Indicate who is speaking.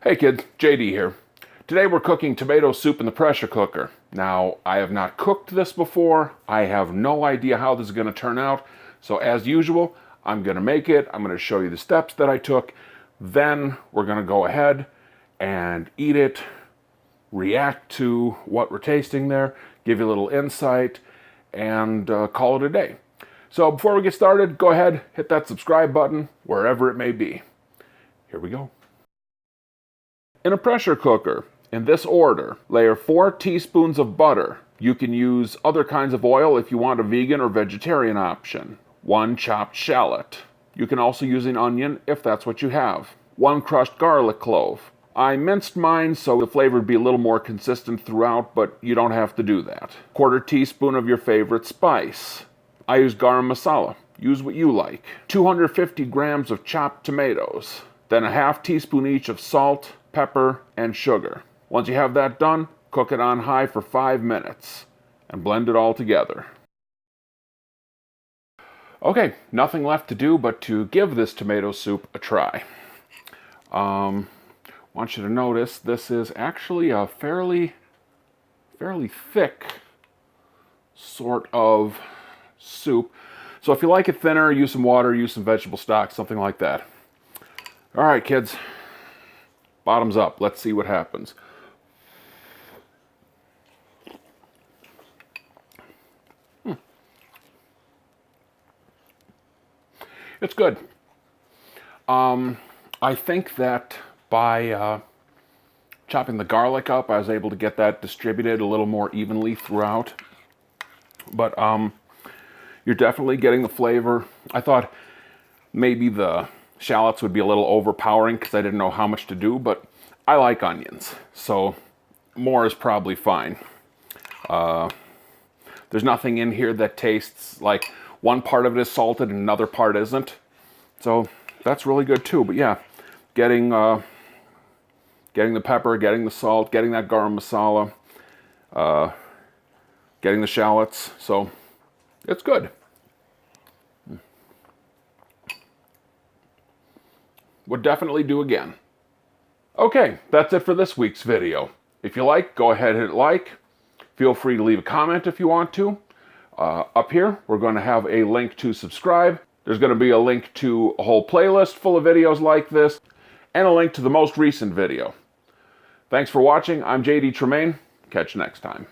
Speaker 1: Hey kids, JD here. Today we're cooking tomato soup in the pressure cooker. Now, I have not cooked this before. I have no idea how this is going to turn out. So as usual, I'm going to make it. I'm going to show you the steps that I took. Then we're going to go ahead and eat it, react to what we're tasting there, give you a little insight, and call it a day. So before we get started, go ahead, hit that subscribe button, wherever it may be. Here we go. In a pressure cooker, in this order, layer 4 teaspoons of butter. You can use other kinds of oil if you want a vegan or vegetarian option. 1 chopped shallot. You can also use an onion if that's what you have. 1 crushed garlic clove. I minced mine so the flavor would be a little more consistent throughout, but you don't have to do that. 1/4 teaspoon of your favorite spice. I use Garam Masala. Use what you like. 250 grams of chopped tomatoes. Then a 1/2 teaspoon each of salt, pepper, and sugar. Once you have that done, cook it on high for 5 minutes and blend it all together. Okay, nothing left to do but to give this tomato soup a try. Want you to notice this is actually a fairly thick sort of soup. So if you like it thinner, use some water, use some vegetable stock, something like that. All right, kids. Bottoms up. Let's see what happens. It's good. I think that by chopping the garlic up, I was able to get that distributed a little more evenly throughout. But you're definitely getting the flavor. I thought maybe the shallots would be a little overpowering because I didn't know how much to do, but I like onions, so more is probably fine. There's nothing in here that tastes like one part of it is salted and another part isn't, so that's really good too. But yeah, getting the pepper, getting the salt, getting that garam masala, getting the shallots, so it's good. Would definitely do again. Okay, that's it for this week's video. If you like, go ahead and hit like. Feel free to leave a comment if you want to. Up here, we're going to have a link to subscribe. There's going to be a link to a whole playlist full of videos like this, and a link to the most recent video. Thanks for watching. I'm JD Tremaine. Catch you next time.